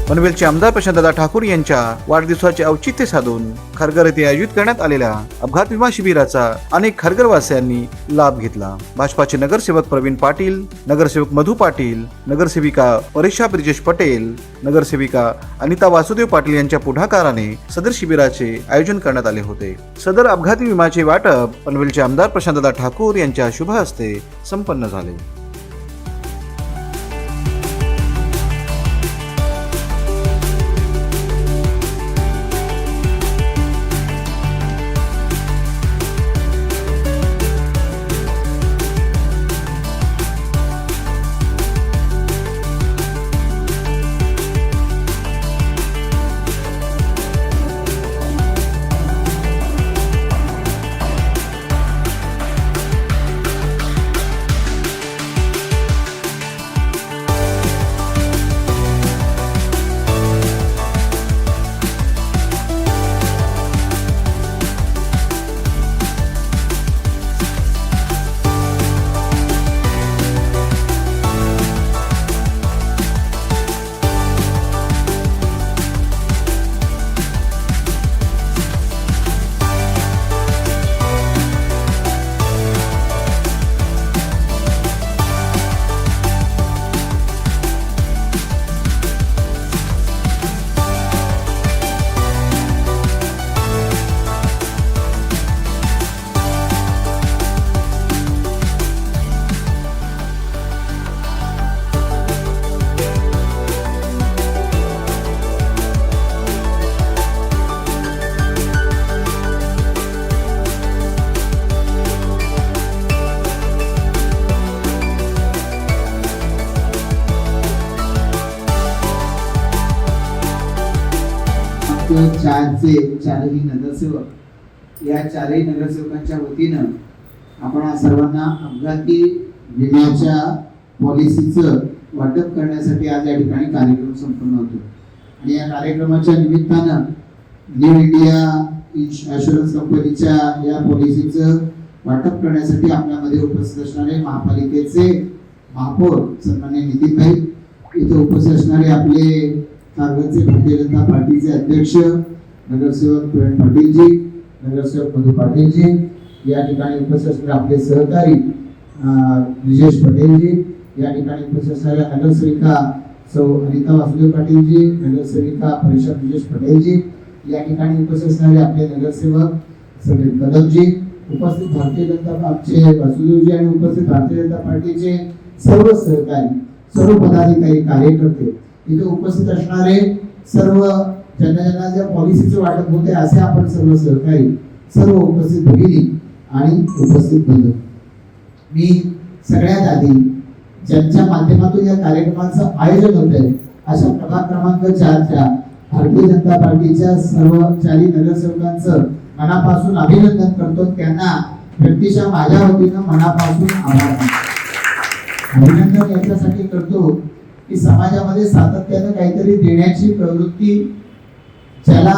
पनवेलचे आमदार प्रशांतदादा ठाकूर यांच्या वाढदिवसाचे औचित्य साधून खारघर येथे आयोजित करण्यात आलेल्या अपघात विमा शिबिराचा अनेक खारघरवासियांनी लाभ घेतला। भाजपाचे नगरसेवक प्रवीण पाटील, नगरसेवक मधु पाटील, नगरसेविका परीक्षा ब्रिजेश पटेल, नगरसेविका अनिता वासुदेव पाटील यांच्या पुढाकाराने सदर शिबिराचे आयोजन करण्यात आले होते। सदर अपघाती विम्याचे वाटप पनवेलचे आमदार प्रशांतदादा ठाकूर यांच्या शुभ हस्ते संपन्न झाले। चारही नगरसेवक या चारही नगरसेवकांच्या वतीनं आपण सर्वांना अपघाती विम्याच्या पॉलिसीचं वाटप करण्यासाठी आज या ठिकाणी कार्यक्रम संपन्न होतो। आणि या कार्यक्रमाच्या निमित्तानं न्यू इंडिया इन्शुरन्स कंपनीच्या या पॉलिसीचं वाटप करण्यासाठी आपल्यामध्ये उपस्थित असणारे महापालिकेचे महापौर सन्माननीय नितीन भाई, इथे उपस्थित असणारे आपले खारघरचे भारतीय जनता पार्टीचे अध्यक्ष नगरसेवक प्रवीण पाटील जी, नगरसेवक मधु पाटील जी, या ठिकाणी उपस्थित असणारे आपले सहकारी ब्रिजेश पटेल जी, या ठिकाणी उपस्थित असणाऱ्या नगरसेविका सौ अनिता वासुदेव पाटील जी, नगरसेविका परीक्षा ब्रिजेश पटेल जी, या ठिकाणी उपस्थित असणारे आपले नगरसेवक समीर कदम जी, उपस्थित भारतीय जनता पार्टीचे वासुदेव जी आणि उपस्थित भारतीय जनता पार्टीचे सर्व सहकारी, सर्व पदाधिकारी, कार्यकर्ते, इथे उपस्थित असणारे सर्व ज्यांना ज्या पॉलिसीचे वाटप होते असे आपण सर्व सहकारी, सर्व उपस्थित भगिनी आणि उपस्थित बंधू, मी सगळ्यात आधी ज्यांच्या माध्यमातून या कार्यक्रमाचं आयोजन होत आहे अशा प्रभाग क्रमांक 4च्या भारतीय जनता पार्टीच्या सर्व चारही नगरसेवकांचं मनापासून अभिनंदन करतो। त्यांना व्यक्तिशः माझ्या वतीनं मनापासून आभार मानतो। अभिनंदन याच्यासाठी करतो की समाजामध्ये सातत्यानं काहीतरी देण्याची प्रवृत्ती, ज्याला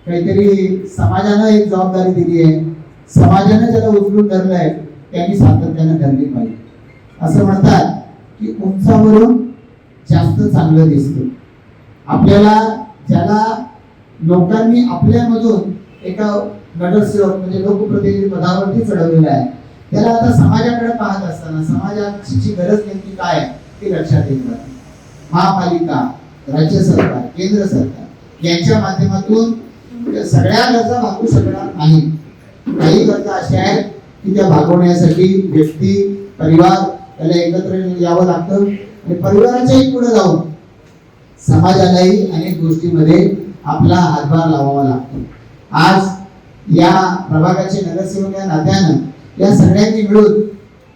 काहीतरी समाजानं एक जबाबदारी दिली आहे, समाजानं ज्याला उचलून धरलंय त्यांनी सातत्यानं धरली पाहिजे। असं म्हणतात की उंचावरून जास्त चांगलं दिसतं। आपल्याला ज्याला लोकांनी आपल्यामधून एका नगरसेवक म्हणजे लोकप्रतिनिधी पदावरती चढवलेला आहे, त्याला आता समाजाकडे पाहत असताना समाजाची गरज नेमकी काय आहे ते लक्षात येत नाही। महापालिका, राज्य सरकार, केंद्र सरकार यांच्या माध्यमातून सगळ्या गरजा भागू शकणार नाही। काही गरजा अशा आहेत की त्या भागवण्यासाठी व्यक्ती, परिवार याला एकत्र यावं लागतं आणि परिवाराच्याही पुढे जाऊन समाजालाही अनेक गोष्टींमध्ये आपला हातभार लावावा लागतो। आज या प्रभागाचे नगरसेवक या नात्यानं या सगळ्यांनी मिळून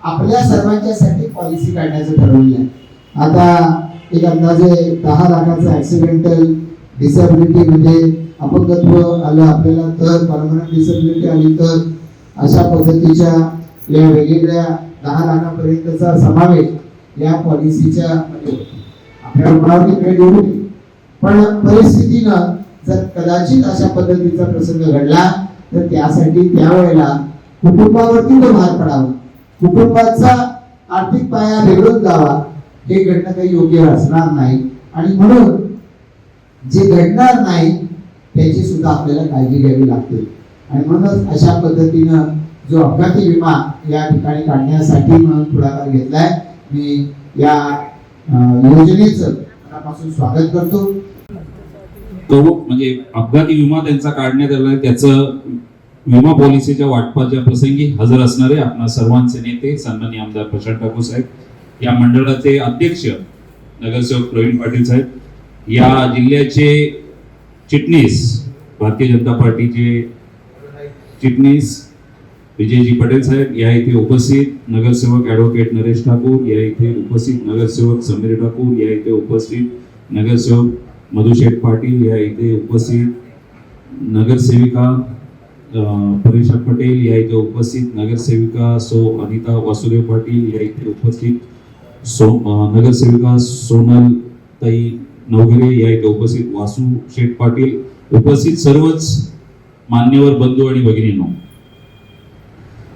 आपल्या सर्वांच्यासाठी पॉलिसी काढण्याचं ठरवलं आहे। आता एक अंदाजे 10 लाखाचं ऍक्सिडेंटल डिसेबिलिटी म्हणजे अपंगत्व आलं आपल्याला तर, परमनंट डिसेबिलिटी आली तर, अशा पद्धतीच्या या वेगवेगळ्या 10 लाखापर्यंतचा समावेश या पॉलिसीच्या मध्ये होतो। आपल्या रुग्णावरती वेळ येऊ, पण परिस्थितीनं जर कदाचित अशा पद्धतीचा प्रसंग घडला तर त्यासाठी त्यावेळेला कुटुंबावरती तो भार पडावा, कुटुंबाचा आर्थिक पाया बिघडून जावा, हे घडणं काही योग्य असणार नाही। आणि म्हणून जे घडणार नाही त्याची सुद्धा आपल्याला काळजी घ्यावी लागते. आणि म्हणूनच अशा पद्धतीनं जो अपघाती विमा या ठिकाणी काढण्यासाठी म्हणून पुढाकार घेतलाय. मी या योजनेचं मनापासून स्वागत करतो. तो म्हणजे अपघाती विमा त्यांचा काढण्यात आला, त्याचं विमा पॉलिसीच्या वाटपाच्या प्रसंगी हजर असणारे आपणा सर्वांचे नेते सन्माननीय आमदार प्रशांत ठाकूर साहेब, या मंडळाचे अध्यक्ष नगरसेवक प्रवीण पाटील साहेब, या जिल्ह्याचे चिटणीस भारतीय जनता पार्टीचे चिटणीस विजयजी पटेल साहेब या इथे उपस्थित, नगरसेवक ॲडव्होकेट नरेश ठाकूर या इथे उपस्थित, नगरसेवक समीर ठाकूर या इथे उपस्थित, नगरसेवक मधुशेठ पाटील या इथे उपस्थित, नगरसेविका परेशा पटेल या इथे उपस्थित, नगरसेविका अनिता वासुदेव पाटील या इथे उपस्थित, नगरसेविका सोनल ताई नवगिरे या इथे उपस्थित, वासू शेठ पाटील उपस्थित, सर्वच मान्यवर बंधू आणि भगिनींनो,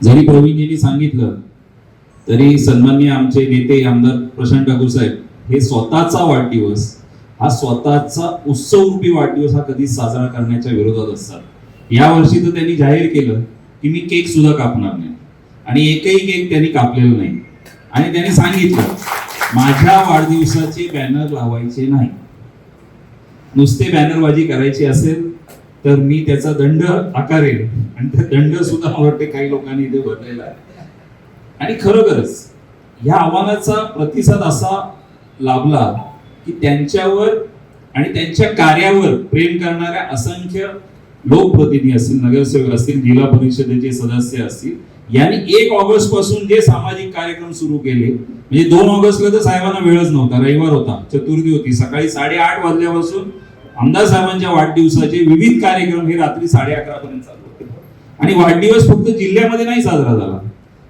जरी प्रवीणजींनी सांगितलं तरी सन्माननीय आमचे नेते आमदार प्रशांत ठाकूर साहेब हे स्वतःचा वाढदिवस, हा स्वतःचा उत्सवरूपी वाढदिवस हा कधीच साजरा करण्याच्या विरोधात असतात. या वर्षी तर त्यांनी जाहीर केलं की मी केक सुद्धा कापणार नाही, आणि एकही केक त्यांनी कापलेला नाही. आणि त्यांनी सांगितलं माझ्या वाढदिवसाचे बॅनर लावायचे नाही, नुसते बॅनरबाजी करायची असेल तर मी त्याचा दंड आकारेल. आणि त्या दंड सुद्धा मला वाटते काही लोकांनी इथे भरलेला आहे. आणि खरोखरच या आव्हानाचा प्रतिसाद असा लाभला की त्यांच्यावर आणि त्यांच्या कार्यावर प्रेम करणाऱ्या असंख्य लोकप्रतिनिधी असतील, नगरसेवक असतील, जिल्हा परिषदेचे सदस्य असतील, यांनी 1 ऑगस्ट पासून जे सामाजिक कार्यक्रम सुरू केले, म्हणजे 2 ऑगस्टला तर साहेबांना वेळच नव्हता, रविवार होता, चतुर्थी होती, सकाळी 8:30 वाजल्यापासून आमदार साहेबांच्या वाढदिवसाचे विविध कार्यक्रम हे रात्री 11:30 पर्यंत चालू होते. आणि वाढदिवस फक्त जिल्ह्यामध्ये नाही साजरा झाला,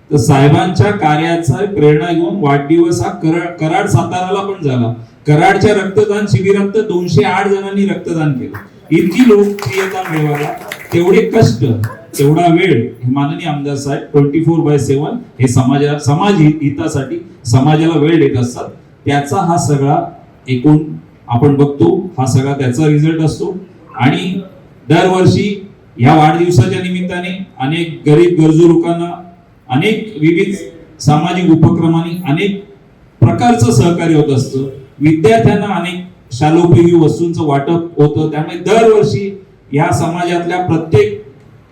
तर साहेबांच्या कार्याचा प्रेरणा घेऊन वाढदिवस हा कराड साताराला पण झाला. कराडच्या रक्तदान शिबिरात तर 208 जणांनी रक्तदान केलं. इतकी लोकप्रियता मिळवायला तेवढे कष्ट, तेवढा वेळ हे माननीय आमदार साहेब 24/7 हे समाज हितासाठी समाजाला वेळ देत असतात. त्याचा हा सगळा एकूण आपण बघतो, हा सगळा त्याचा रिझल्ट असतो. आणि दरवर्षी या वाढदिवसाच्या निमित्ताने अनेक गरीब गरजू लोकांना अनेक विविध सामाजिक उपक्रमांनी अनेक प्रकारचं सहकार्य होत असतं. विद्यार्थ्यांना अनेक शालोपयोगी वस्तूंचं वाटप होतं. त्यामुळे दरवर्षी या समाजातल्या प्रत्येक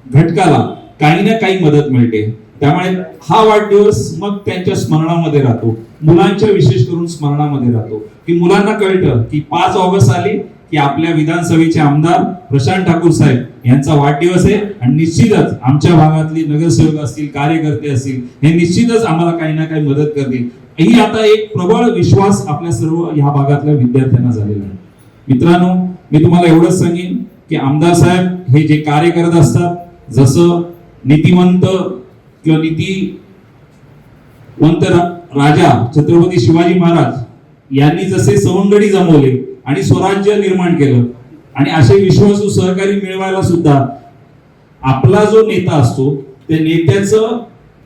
घटकाला काही ना काही मदत मिळते. त्यामुळे हा वाढदिवस मग त्यांच्या स्मरणामध्ये राहतो, मुलांच्या विशेष करून स्मरणामध्ये राहतो, की मुलांना कळतं की 5 ऑगस्ट आली की आपल्या विधानसभेचे आमदार प्रशांत ठाकूर साहेब यांचा वाढदिवस आहे. आणि निश्चितच आमच्या भागातली नगरसेवक असतील, कार्यकर्ते असतील, हे निश्चितच आम्हाला काही ना काही मदत करतील. ही आता एक प्रबळ विश्वास आपल्या सर्व ह्या भागातल्या विद्यार्थ्यांना झालेला आहे. मित्रांनो, मी तुम्हाला एवढंच सांगेन की आमदार साहेब हे जे कार्य करत असतात, जसं नीतिवंत किंवा नीतिवंत राजा छत्रपती शिवाजी महाराज यांनी जसे सवंगडी जमवले आणि स्वराज्य निर्माण केलं, आणि असे विश्वासू सहकारी मिळवायला सुद्धा आपला जो नेता असतो त्या नेत्याचं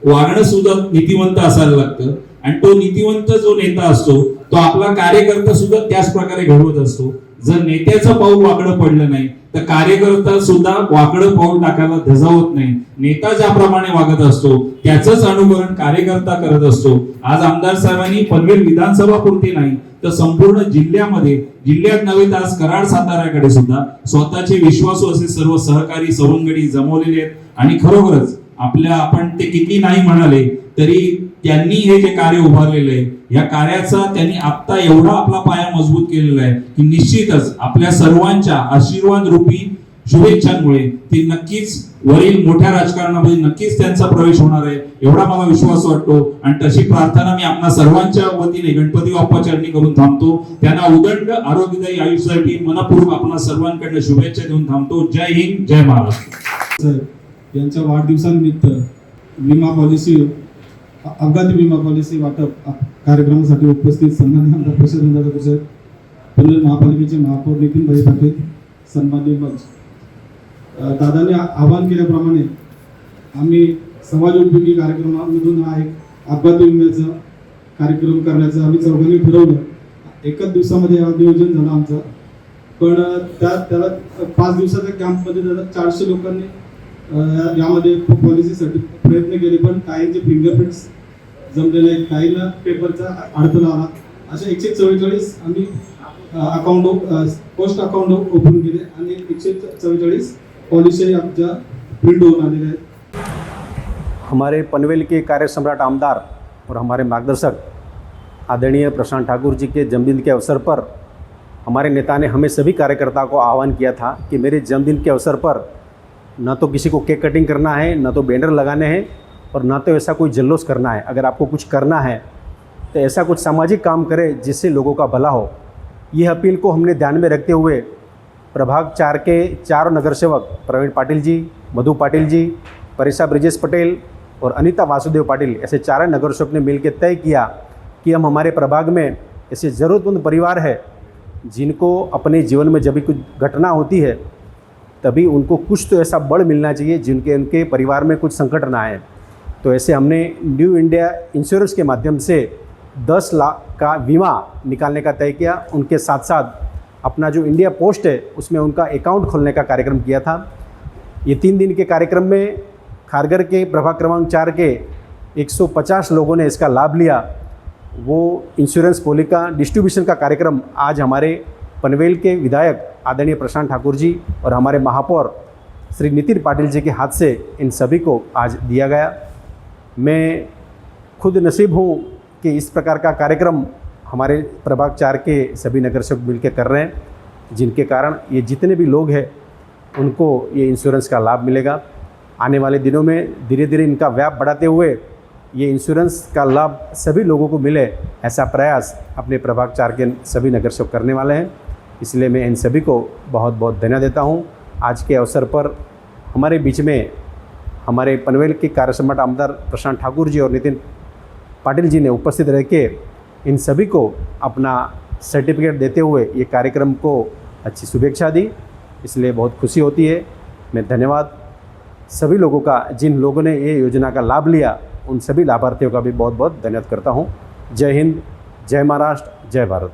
वागणं सुद्धा नीतिवंत असायला लागतं. आणि तो नीतिवंत जो नेता असतो तो आपला कार्यकर्ता सुद्धा त्याच प्रकारे घडवत असतो. जर नेत्याचं पाऊल वाकडं पडलं नाही तर कार्यकर्ता सुद्धा वाकडं पाऊल टाकायला धजावत नाही. नेता ज्याप्रमाणे वागत असतो त्याचंच अनुकरण कार्यकर्ता करत असतो. आज आमदार साहेबांनी पनवेल विधानसभा पुरती नाही तर संपूर्ण जिल्ह्यात नव्हे तर आज कराड साताऱ्याकडे सुद्धा स्वतःचे विश्वासू असे सर्व सहकारी सवंगडी जमवलेले आहेत. आणि खरोखरच आपण ते किती नाही म्हणाले तरी त्यांनी हे जे कार्य उभारलेलं आहे, या कार्याचा त्यांनी आता एवढा आपला पाया मजबूत केलेला आहे की निश्चितच आपल्या सर्वांच्या आशीर्वाद रूपी शुभेच्छांमुळे ते नक्कीच वरील मोठ्या राजकारणामध्ये नक्कीच त्यांचा प्रवेश होणार आहे, एवढा मला विश्वास वाटतो. आणि तशी प्रार्थना मी आपल्या सर्वांच्या वतीने गणपती बाप्पा चरणी करून थांबतो. त्यांना उदंड आरोग्यदायी आयुष्यासाठी मनपूर्वक आपल्या सर्वांकडनं शुभेच्छा देऊन थांबतो. जय हिंद, जय महाराष्ट्र. यांच्या वाढदिवसानिमित्त विमा पॉलिसी, अपघाती विमा पॉलिसी वाटप कार्यक्रमासाठी उपस्थित सन्माननीय आमदार प्रशांत ठाकूर साहेब, पनवेल महापालिकेचे महापौर नितीनभाई पाटील, सन्माननीय दादांनी आवाहन केल्याप्रमाणे आम्ही समाजोपयोगी कार्यक्रमामधून हा एक अपघाती विम्याचा कार्यक्रम करण्याचं आम्ही चौघांनी ठरवलं. एकच दिवसामध्ये हा नियोजन झालं आमचं. पण त्याला 5 दिवसाच्या कॅम्पमध्ये त्याला 400 लोकांनी यामध्ये पॉलिसीसाठी प्रयत्न केले, पण काहींचे फिंगरप्रिंट्स जमले नाही, काहींना पेपरचा अडथळा आला. अशा 144 आम्ही पोस्ट अकाउंट ओपन केले आणि 144 पॉलिसी आमच्या प्रिंट होऊन आलेल्या आहेत. हमारे पनवेल के कार्य सम्राट आमदार और हमारे मार्गदर्शक आदरणीय प्रशांत ठाकुर जी के जन्मदिन के अवसर पर हमारे नेता ने हमें सभी कार्यकर्ताओं को आह्वान किया था कि मेरे जन्मदिन के अवसर पर न तो किसी को केक कटिंग करना है, न तो बैनर लगाने हैं और न तो ऐसा कोई जल्लोष करना है. अगर आपको कुछ करना है तो ऐसा कुछ सामाजिक काम करें जिससे लोगों का भला हो. यह अपील को हमने ध्यान में रखते हुए प्रभाग 4 के 4 नगर सेवक प्रवीण पाटिल जी, मधु पाटिल जी, परिसा ब्रिजेश पटेल और अनीता वासुदेव पाटिल ऐसे 4 नगर सेवक ने मिलकर तय किया कि हम हमारे प्रभाग में ऐसे ज़रूरतमंद परिवार है जिनको अपने जीवन में जब भी कुछ घटना होती है तभी उनको कुछ तो ऐसा बल मिलना चाहिए जिनके उनके परिवार में कुछ संकट ना आए. तो ऐसे हमने न्यू इंडिया इंश्योरेंस के माध्यम से 10 लाख का बीमा निकालने का तय किया. उनके साथ साथ अपना जो इंडिया पोस्ट है उसमें उनका अकाउंट खोलने का कार्यक्रम किया था. ये 3 दिन के कार्यक्रम में खारघर के प्रभाग क्रमांक 4 के 150 लोगों ने इसका लाभ लिया. वो इंश्योरेंस पॉलिसी का डिस्ट्रीब्यूशन का कार्यक्रम आज हमारे पनवेल के विधायक आदरणीय प्रशांत ठाकुर जी और हमारे महापौर श्री नितिन पाटिल जी के हाथ से इन सभी को आज दिया गया. मैं खुद नसीब हूँ कि इस प्रकार का कार्यक्रम हमारे प्रभाग 4 के सभी नगर सेवक मिलकर कर रहे हैं, जिनके कारण ये जितने भी लोग हैं उनको ये इंश्योरेंस का लाभ मिलेगा. आने वाले दिनों में धीरे धीरे इनका व्याप बढ़ाते हुए ये इंश्योरेंस का लाभ सभी लोगों को मिले, ऐसा प्रयास अपने प्रभाग 4 के सभी नगर सेवक करने वाले हैं. इसलिए मैं इन सभी को बहुत बहुत धन्यवाद देता हूँ. आज के अवसर पर हमारे बीच में हमारे पनवेल के कार्य सम्राट आमदार प्रशांत ठाकुर जी और नितिन पाटिल जी ने उपस्थित रह के इन सभी को अपना सर्टिफिकेट देते हुए ये कार्यक्रम को अच्छी शुभेच्छा दी. इसलिए बहुत खुशी होती है. मैं धन्यवाद सभी लोगों का, जिन लोगों ने ये योजना का लाभ लिया उन सभी लाभार्थियों का भी बहुत बहुत धन्यवाद करता हूँ. जय हिंद, जय महाराष्ट्र, जय भारत.